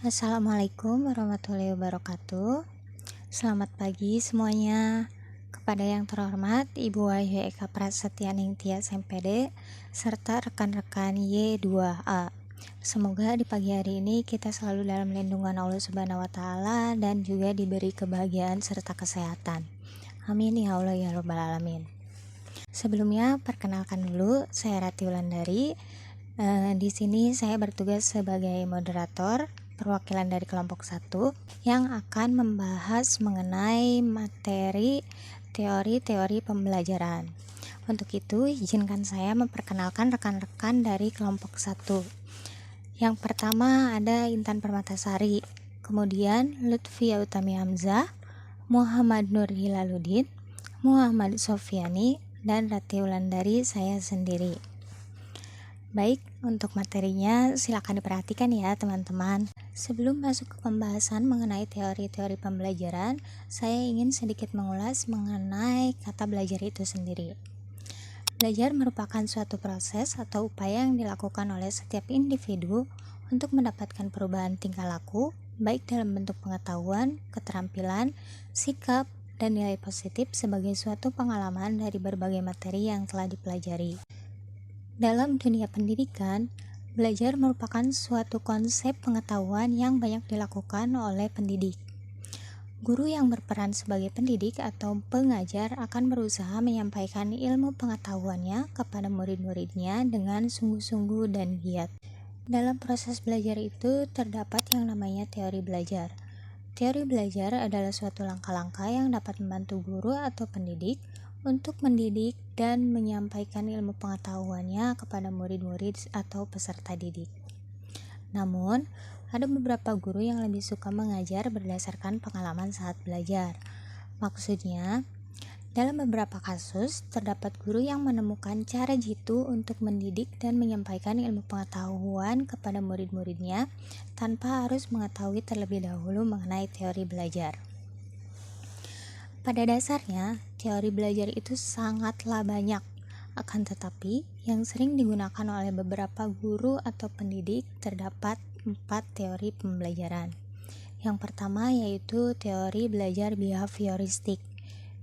Assalamualaikum warahmatullahi wabarakatuh. Selamat pagi semuanya. Kepada yang terhormat Ibu Wahyu Eka Prasetya Ningtyas MPD serta rekan-rekan Y2A. Semoga di pagi hari ini kita selalu dalam lindungan Allah Subhanahu wa taala dan juga diberi kebahagiaan serta kesehatan. Amin ya Allah ya rabbal alamin. Sebelumnya perkenalkan dulu, saya Rati Wulandari. Di sini saya bertugas sebagai moderator perwakilan dari kelompok 1 yang akan membahas mengenai materi teori-teori pembelajaran. Untuk itu, izinkan saya memperkenalkan rekan-rekan dari kelompok 1. Yang pertama ada Intan Permatasari, kemudian Lutfia Utami Hamzah, Muhammad Nur Hilaluddin, Muhammad Sofyani, dan Rati Wulandari saya sendiri. Baik, untuk materinya silakan diperhatikan ya teman-teman. Sebelum masuk ke pembahasan mengenai teori-teori pembelajaran, saya ingin sedikit mengulas mengenai kata belajar itu sendiri. Belajar merupakan suatu proses atau upaya yang dilakukan oleh setiap individu untuk mendapatkan perubahan tingkah laku, baik dalam bentuk pengetahuan, keterampilan, sikap, dan nilai positif sebagai suatu pengalaman dari berbagai materi yang telah dipelajari. Dalam dunia pendidikan, belajar merupakan suatu konsep pengetahuan yang banyak dilakukan oleh pendidik. Guru yang berperan sebagai pendidik atau pengajar akan berusaha menyampaikan ilmu pengetahuannya kepada murid-muridnya dengan sungguh-sungguh dan giat. Dalam proses belajar itu terdapat yang namanya teori belajar. Teori belajar adalah suatu langkah-langkah yang dapat membantu guru atau pendidik untuk mendidik dan menyampaikan ilmu pengetahuannya kepada murid-murid atau peserta didik. Namun, ada beberapa guru yang lebih suka mengajar berdasarkan pengalaman saat belajar. Maksudnya, dalam beberapa kasus, terdapat guru yang menemukan cara jitu untuk mendidik dan menyampaikan ilmu pengetahuan kepada murid-muridnya tanpa harus mengetahui terlebih dahulu mengenai teori belajar. Pada dasarnya, teori belajar itu sangatlah banyak, akan tetapi yang sering digunakan oleh beberapa guru atau pendidik terdapat 4 teori pembelajaran. Yang pertama yaitu teori belajar behavioristik,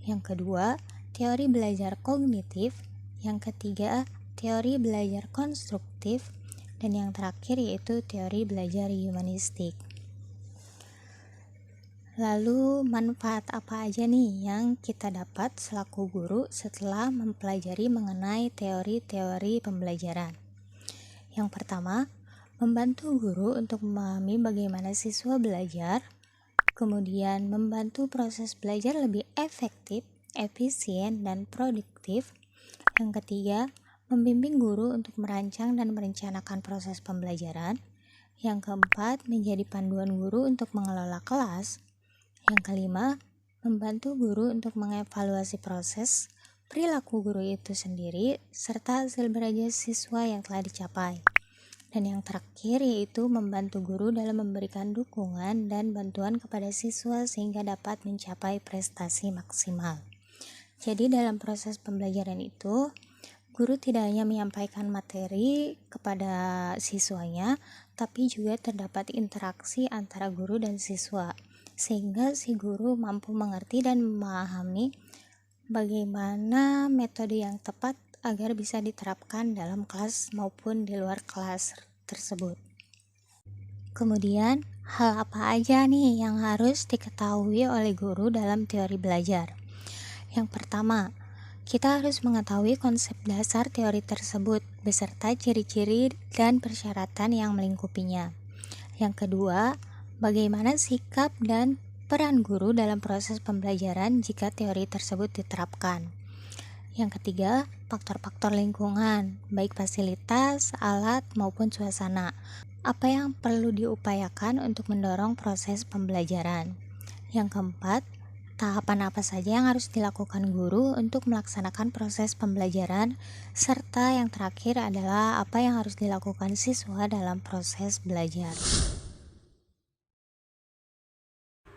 yang kedua teori belajar kognitif, yang ketiga teori belajar konstruktif, dan yang terakhir yaitu teori belajar humanistik. Lalu manfaat apa aja nih yang kita dapat selaku guru setelah mempelajari mengenai teori-teori pembelajaran? Yang pertama, membantu guru untuk memahami bagaimana siswa belajar, kemudian membantu proses belajar lebih efektif, efisien, dan produktif. Yang ketiga, membimbing guru untuk merancang dan merencanakan proses pembelajaran. Yang keempat, menjadi panduan guru untuk mengelola kelas. Yang kelima, membantu guru untuk mengevaluasi proses, perilaku guru itu sendiri, serta hasil belajar siswa yang telah dicapai. Dan yang terakhir yaitu membantu guru dalam memberikan dukungan dan bantuan kepada siswa sehingga dapat mencapai prestasi maksimal. Jadi dalam proses pembelajaran itu, guru tidak hanya menyampaikan materi kepada siswanya, tapi juga terdapat interaksi antara guru dan siswa, sehingga si guru mampu mengerti dan memahami bagaimana metode yang tepat agar bisa diterapkan dalam kelas maupun di luar kelas tersebut. Kemudian, hal apa aja nih yang harus diketahui oleh guru dalam teori belajar? Yang pertama, kita harus mengetahui konsep dasar teori tersebut beserta ciri-ciri dan persyaratan yang melingkupinya. Yang kedua, bagaimana sikap dan peran guru dalam proses pembelajaran jika teori tersebut diterapkan. Yang ketiga, faktor-faktor lingkungan, baik fasilitas, alat, maupun suasana. Apa yang perlu diupayakan untuk mendorong proses pembelajaran. Yang keempat, tahapan apa saja yang harus dilakukan guru untuk melaksanakan proses pembelajaran, serta yang terakhir adalah apa yang harus dilakukan siswa dalam proses belajar.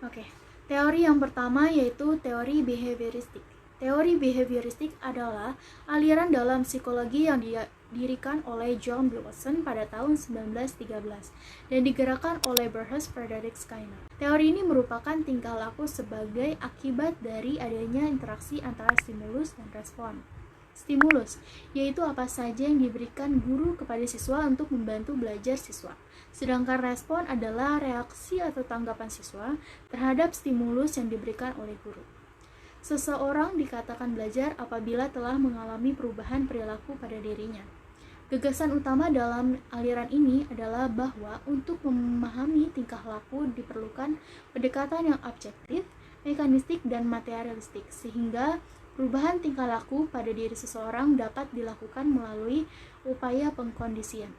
Oke, teori yang pertama yaitu teori behavioristik. Teori behavioristik adalah aliran dalam psikologi yang didirikan oleh John B. Watson pada tahun 1913 dan digerakkan oleh Burrhus Frederick Skinner. Teori ini merupakan tingkah laku sebagai akibat dari adanya interaksi antara stimulus dan respon. Stimulus, yaitu apa saja yang diberikan guru kepada siswa untuk membantu belajar siswa. Sedangkan respon adalah reaksi atau tanggapan siswa terhadap stimulus yang diberikan oleh guru. Seseorang dikatakan belajar apabila telah mengalami perubahan perilaku pada dirinya. Gagasan utama dalam aliran ini adalah bahwa untuk memahami tingkah laku diperlukan pendekatan yang objektif, mekanistik, dan materialistik, sehingga perubahan tingkah laku pada diri seseorang dapat dilakukan melalui upaya pengkondisian.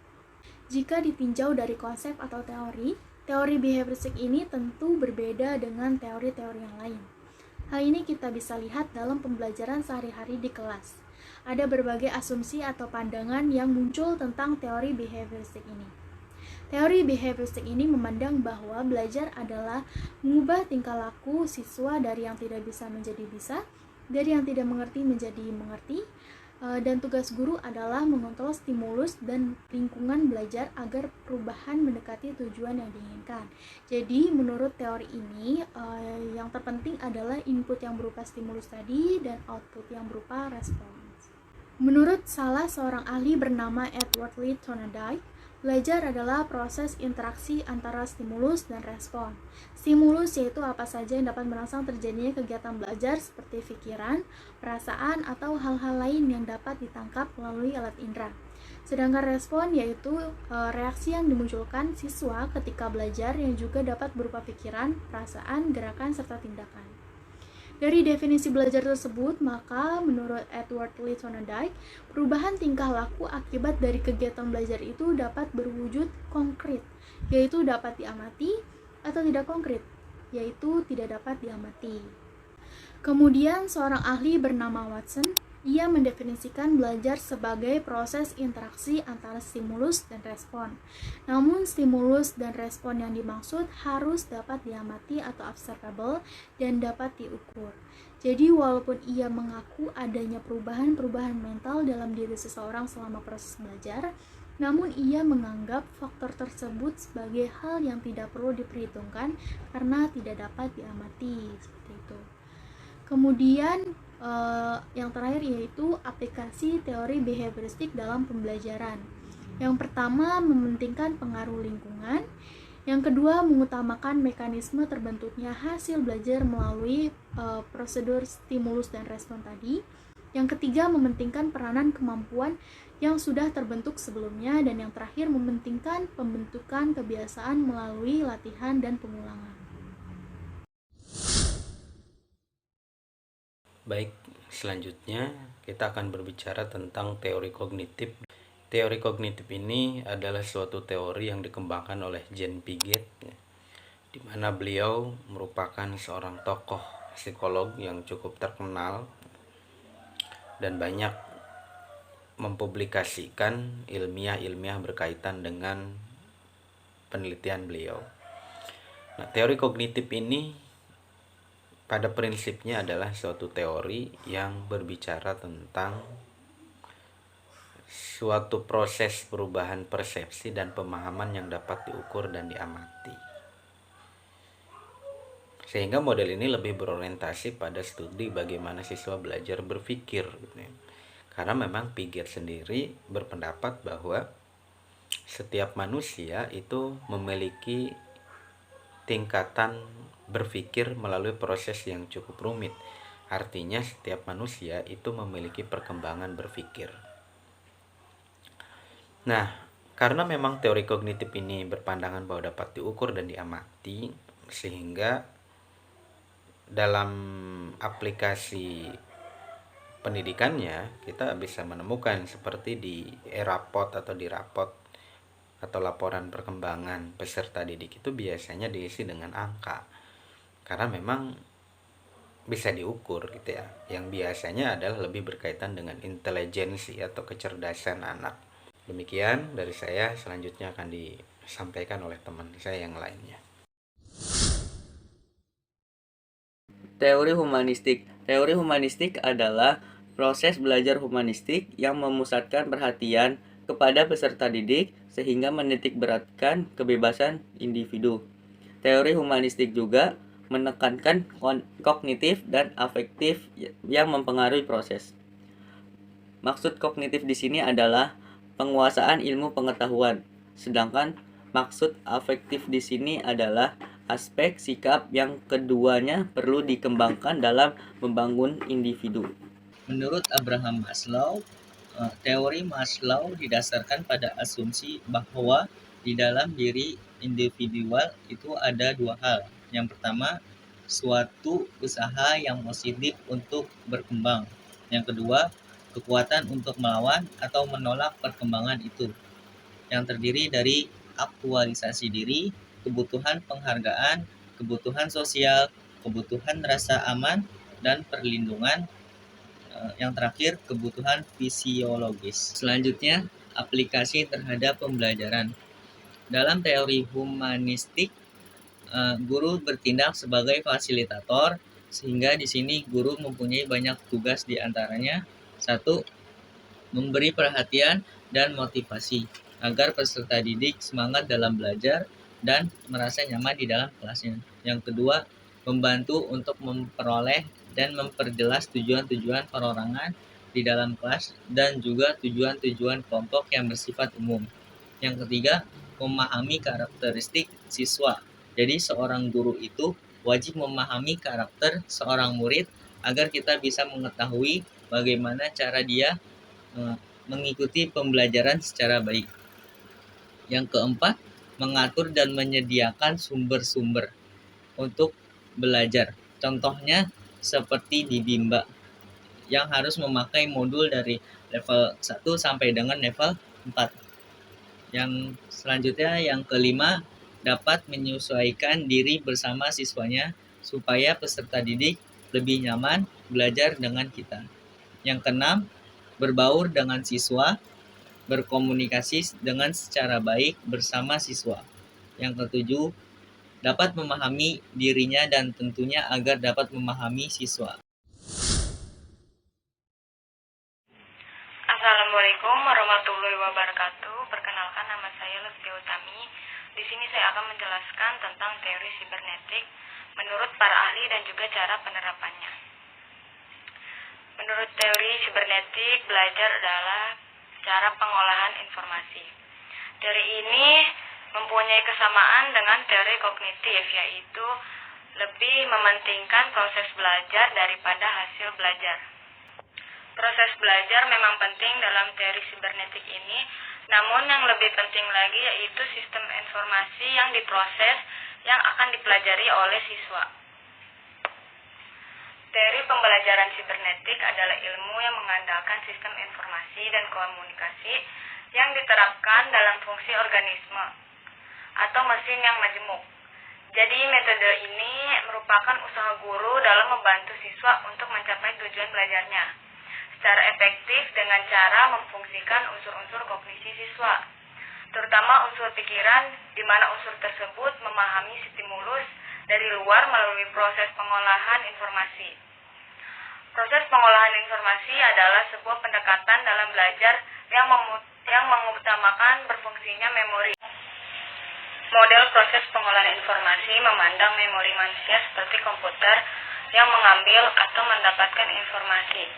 Jika ditinjau dari konsep atau teori behavioristik ini tentu berbeda dengan teori-teori yang lain. Hal ini kita bisa lihat dalam pembelajaran sehari-hari di kelas. Ada berbagai asumsi atau pandangan yang muncul tentang teori behavioristik ini. Teori behavioristik ini memandang bahwa belajar adalah mengubah tingkah laku siswa dari yang tidak bisa menjadi bisa, dari yang tidak mengerti menjadi mengerti, dan tugas guru adalah mengontrol stimulus dan lingkungan belajar agar perubahan mendekati tujuan yang diinginkan. Jadi menurut teori ini yang terpenting adalah input yang berupa stimulus tadi dan output yang berupa respons. Menurut salah seorang ahli bernama Edward Lee Thorndike, belajar adalah proses interaksi antara stimulus dan respon. Stimulus yaitu apa saja yang dapat merangsang terjadinya kegiatan belajar seperti pikiran, perasaan, atau hal-hal lain yang dapat ditangkap melalui alat indera. Sedangkan respon yaitu reaksi yang dimunculkan siswa ketika belajar yang juga dapat berupa pikiran, perasaan, gerakan, serta tindakan. Dari definisi belajar tersebut, maka menurut Edward Lee Thorndike, perubahan tingkah laku akibat dari kegiatan belajar itu dapat berwujud konkret, yaitu dapat diamati, atau tidak konkret, yaitu tidak dapat diamati. Kemudian seorang ahli bernama Watson, ia mendefinisikan belajar sebagai proses interaksi antara stimulus dan respon. Namun stimulus dan respon yang dimaksud harus dapat diamati atau observable dan dapat diukur. Jadi walaupun ia mengaku adanya perubahan-perubahan mental dalam diri seseorang selama proses belajar, namun ia menganggap faktor tersebut sebagai hal yang tidak perlu diperhitungkan karena tidak dapat diamati, seperti itu. Kemudian yang terakhir yaitu aplikasi teori behavioristik dalam pembelajaran. Yang pertama, mementingkan pengaruh lingkungan. Yang kedua, mengutamakan mekanisme terbentuknya hasil belajar melalui prosedur stimulus dan respon tadi. Yang ketiga, mementingkan peranan kemampuan yang sudah terbentuk sebelumnya. Dan yang terakhir, mementingkan pembentukan kebiasaan melalui latihan dan pengulangan. Baik, selanjutnya kita akan berbicara tentang teori kognitif. Teori kognitif ini adalah suatu teori yang dikembangkan oleh Jean Piaget, di mana beliau merupakan seorang tokoh psikolog yang cukup terkenal dan banyak mempublikasikan ilmiah-ilmiah berkaitan dengan penelitian beliau. Nah, teori kognitif ini pada prinsipnya adalah suatu teori yang berbicara tentang suatu proses perubahan persepsi dan pemahaman yang dapat diukur dan diamati. Sehingga model ini lebih berorientasi pada studi bagaimana siswa belajar berpikir. Karena memang Piaget sendiri berpendapat bahwa setiap manusia itu memiliki tingkatan berpikir melalui proses yang cukup rumit. Artinya setiap manusia itu memiliki perkembangan berpikir. Nah, karena memang teori kognitif ini berpandangan bahwa dapat diukur dan diamati, sehingga dalam aplikasi pendidikannya kita bisa menemukan seperti di rapot atau laporan perkembangan peserta didik itu biasanya diisi dengan angka, karena memang bisa diukur gitu ya. Yang biasanya adalah lebih berkaitan dengan intelijensi atau kecerdasan anak. Demikian dari saya, selanjutnya akan disampaikan oleh teman saya yang lainnya. Teori humanistik. Teori humanistik adalah proses belajar humanistik yang memusatkan perhatian kepada peserta didik sehingga menitikberatkan kebebasan individu. Teori humanistik juga menekankan kognitif dan afektif yang mempengaruhi proses. Maksud kognitif di sini adalah penguasaan ilmu pengetahuan, sedangkan maksud afektif di sini adalah aspek sikap yang keduanya perlu dikembangkan dalam membangun individu. Menurut Abraham Maslow, teori Maslow didasarkan pada asumsi bahwa di dalam diri individual itu ada dua hal. Yang pertama, suatu usaha yang positif untuk berkembang. Yang kedua, kekuatan untuk melawan atau menolak perkembangan itu, yang terdiri dari aktualisasi diri, kebutuhan penghargaan, kebutuhan sosial, kebutuhan rasa aman dan perlindungan, yang terakhir kebutuhan fisiologis. Selanjutnya, aplikasi terhadap pembelajaran. Dalam teori humanistik, guru bertindak sebagai fasilitator, sehingga di sini guru mempunyai banyak tugas, di antaranya 1. Memberi perhatian dan motivasi agar peserta didik semangat dalam belajar dan merasa nyaman di dalam kelasnya. Yang kedua, membantu untuk memperoleh dan memperjelas tujuan-tujuan perorangan di dalam kelas dan juga tujuan-tujuan kelompok yang bersifat umum. Yang ketiga, memahami karakteristik siswa. Jadi seorang guru itu wajib memahami karakter seorang murid agar kita bisa mengetahui bagaimana cara dia mengikuti pembelajaran secara baik. Yang keempat, mengatur dan menyediakan sumber-sumber untuk belajar. Contohnya seperti di Bimba yang harus memakai modul dari level 1 sampai dengan level 4. Yang selanjutnya, yang kelima, dapat menyesuaikan diri bersama siswanya supaya peserta didik lebih nyaman belajar dengan kita. Yang keenam, berbaur dengan siswa, berkomunikasi dengan secara baik bersama siswa. Yang ketujuh, dapat memahami dirinya dan tentunya agar dapat memahami siswa. Assalamualaikum warahmatullahi wabarakatuh. Perkenalkan, nama saya Lutfi Utami. Di sini saya akan menjelaskan tentang teori sibernetik menurut para ahli dan juga cara penerapannya. Menurut teori sibernetik, belajar adalah cara pengolahan informasi. Teori ini mempunyai kesamaan dengan teori kognitif, yaitu lebih mementingkan proses belajar daripada hasil belajar. Proses belajar memang penting dalam teori sibernetik ini, namun yang lebih penting lagi yaitu sistem informasi yang diproses yang akan dipelajari oleh siswa. Teori pembelajaran sibernetik adalah ilmu yang mengandalkan sistem informasi dan komunikasi yang diterapkan dalam fungsi organisme atau mesin yang majemuk. Jadi metode ini merupakan usaha guru dalam membantu siswa untuk mencapai tujuan belajarnya secara efektif dengan cara memfungsikan unsur-unsur kognisi siswa, terutama unsur pikiran, di mana unsur tersebut memahami stimulus dari luar melalui proses pengolahan informasi. Proses pengolahan informasi adalah sebuah pendekatan dalam belajar yang mengutamakan berfungsinya memori. Model proses pengolahan informasi memandang memori manusia seperti komputer yang mengambil atau mendapatkan informasi,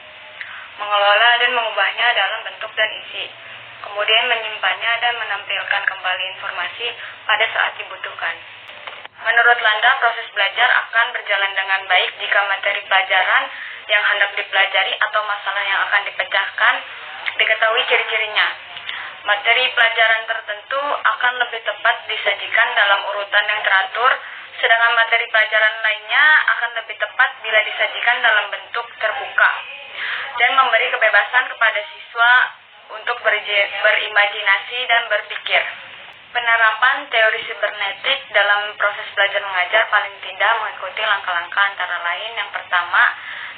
mengelola dan mengubahnya dalam bentuk dan isi, kemudian menyimpannya dan menampilkan kembali informasi pada saat dibutuhkan. Menurut Landa, proses belajar akan berjalan dengan baik jika materi pelajaran yang hendak dipelajari atau masalah yang akan dipecahkan diketahui ciri-cirinya. Materi pelajaran tertentu akan lebih tepat disajikan dalam urutan yang teratur, sedangkan materi pelajaran lainnya akan lebih tepat bila disajikan dalam bentuk terbuka dan memberi kebebasan kepada siswa untuk berimajinasi dan berpikir. Penerapan teori sibernetik dalam proses belajar mengajar paling tidak mengikuti langkah-langkah antara lain. Yang pertama,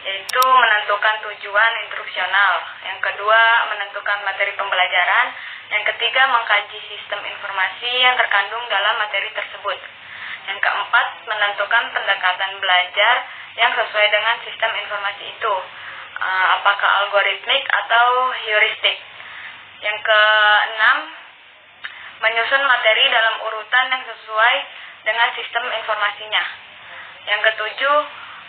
yaitu menentukan tujuan instruksional. Yang kedua, menentukan materi pembelajaran. Yang ketiga, mengkaji sistem informasi yang terkandung dalam materi tersebut. Yang keempat, menentukan pendekatan belajar yang sesuai dengan sistem informasi itu. apakah algoritmik atau heuristik. Yang keenam, menyusun materi dalam urutan yang sesuai dengan sistem informasinya. Yang ketujuh,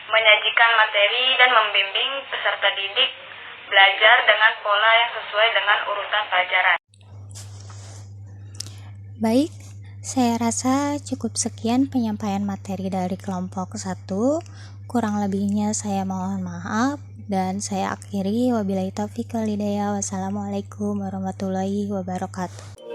menyajikan materi dan membimbing peserta didik belajar dengan pola yang sesuai dengan urutan pelajaran. Baik, saya rasa cukup sekian penyampaian materi dari kelompok 1. Kurang lebihnya saya mohon maaf dan saya akhiri. Wabillahi taufiq wal hidayah. Wassalamualaikum warahmatullahi wabarakatuh.